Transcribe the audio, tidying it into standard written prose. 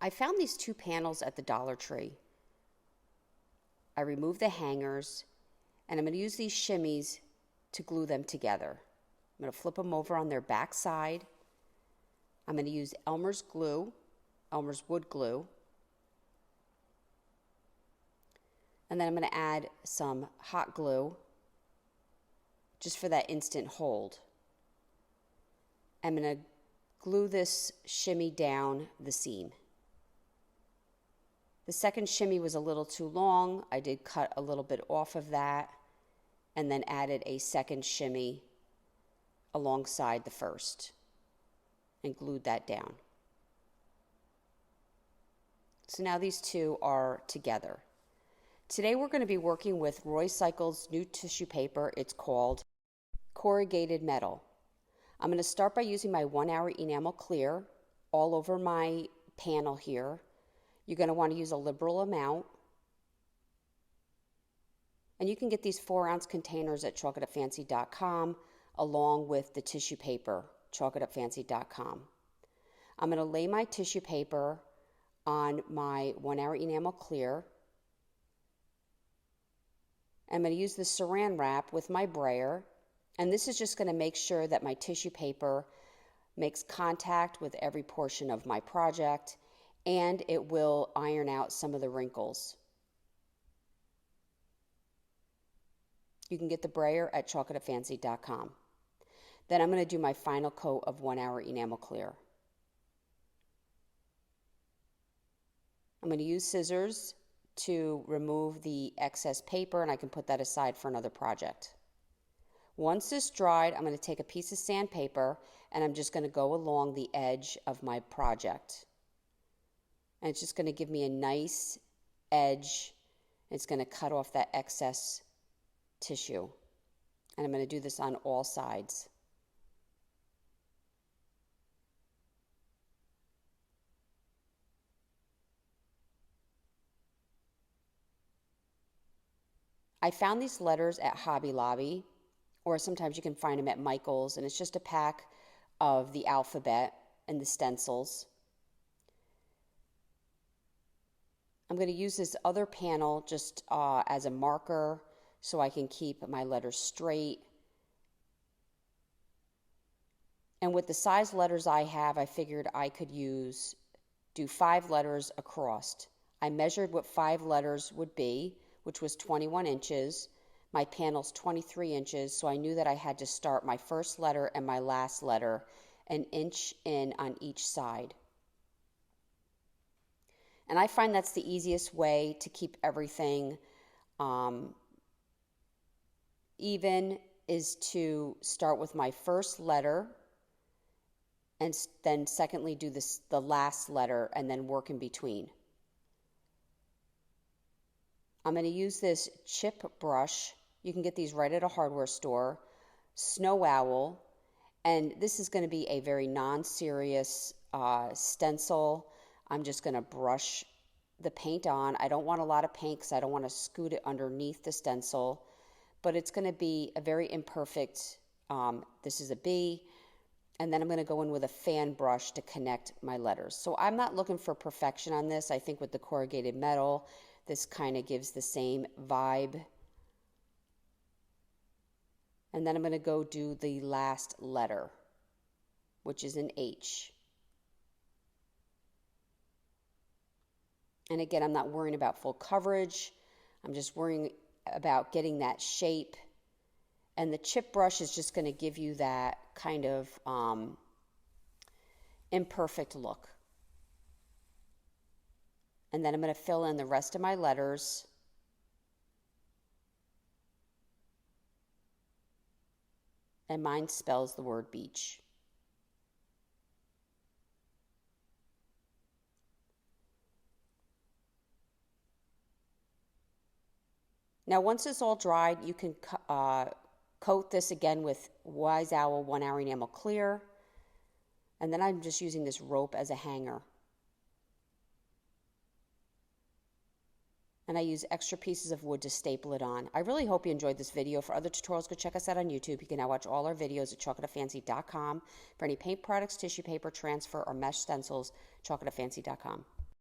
I found these two panels at the Dollar Tree. I removed the hangers, and I'm going to use these shimmies to glue them together. I'm going to flip them over on their back side. I'm going to use Elmer's glue, Elmer's wood glue. And then I'm going to add some hot glue just for that instant hold. I'm going to glue this shimmy down the seam. The second shimmy was a little too long. I did cut a little bit off of that and then added a second shimmy alongside the first and glued that down. So now these two are together. Today we're going to be working with Roy Cycle's new tissue paper. It's called Corrugated Metal. I'm going to start by using my 1 hour enamel clear all over my panel here. You're going to want to use a liberal amount. And you can get these 4-ounce containers at chalkitupfancy.com along with the tissue paper, chalkitupfancy.com. I'm going to lay my tissue paper on my 1 hour enamel clear. I'm going to use the saran wrap with my brayer, and this is just going to make sure that my tissue paper makes contact with every portion of my project, and it will iron out some of the wrinkles. You can get the brayer at chalkitupfancy.com. Then I'm going to do my final coat of 1 hour enamel clear. I'm going to use scissors to remove the excess paper, and I can put that aside for another project. Once this dried, I'm going to take a piece of sandpaper and I'm just going to go along the edge of my project. And it's just going to give me a nice edge. It's going to cut off that excess tissue. And I'm going to do this on all sides. I found these letters at Hobby Lobby, or sometimes you can find them at Michael's, and it's just a pack of the alphabet and the stencils. I'm going to use this other panel just as a marker so I can keep my letters straight. And with the size letters I have, I figured I could do 5 letters across. I measured what 5 letters would be, which was 21 inches. My panel's 23 inches, so I knew that I had to start my first letter and my last letter an inch in on each side. And I find that's the easiest way to keep everything even, is to start with my first letter and then secondly do the last letter and then work in between. I'm going to use this chip brush. You can get these right at a hardware store. Snow Owl. And this is going to be a very non-serious stencil. I'm just going to brush the paint on. I don't want a lot of paint because I don't want to scoot it underneath the stencil. But it's going to be a very imperfect, this is a B. And then I'm going to go in with a fan brush to connect my letters. So I'm not looking for perfection on this. I think with the corrugated metal, this kind of gives the same vibe. And then I'm going to go do the last letter, which is an H. And again, I'm not worrying about full coverage. I'm just worrying about getting that shape. And the chip brush is just going to give you that kind of imperfect look. And then I'm going to fill in the rest of my letters. And mine spells the word beach. Now once it's all dried, you can coat this again with Wise Owl 1 hour enamel clear. And then I'm just using this rope as a hanger. And I use extra pieces of wood to staple it on. I really hope you enjoyed this video. For other tutorials, go check us out on YouTube. You can now watch all our videos at chalkitupfancy.com. For any paint products, tissue paper, transfer, or mesh stencils, chalkitupfancy.com.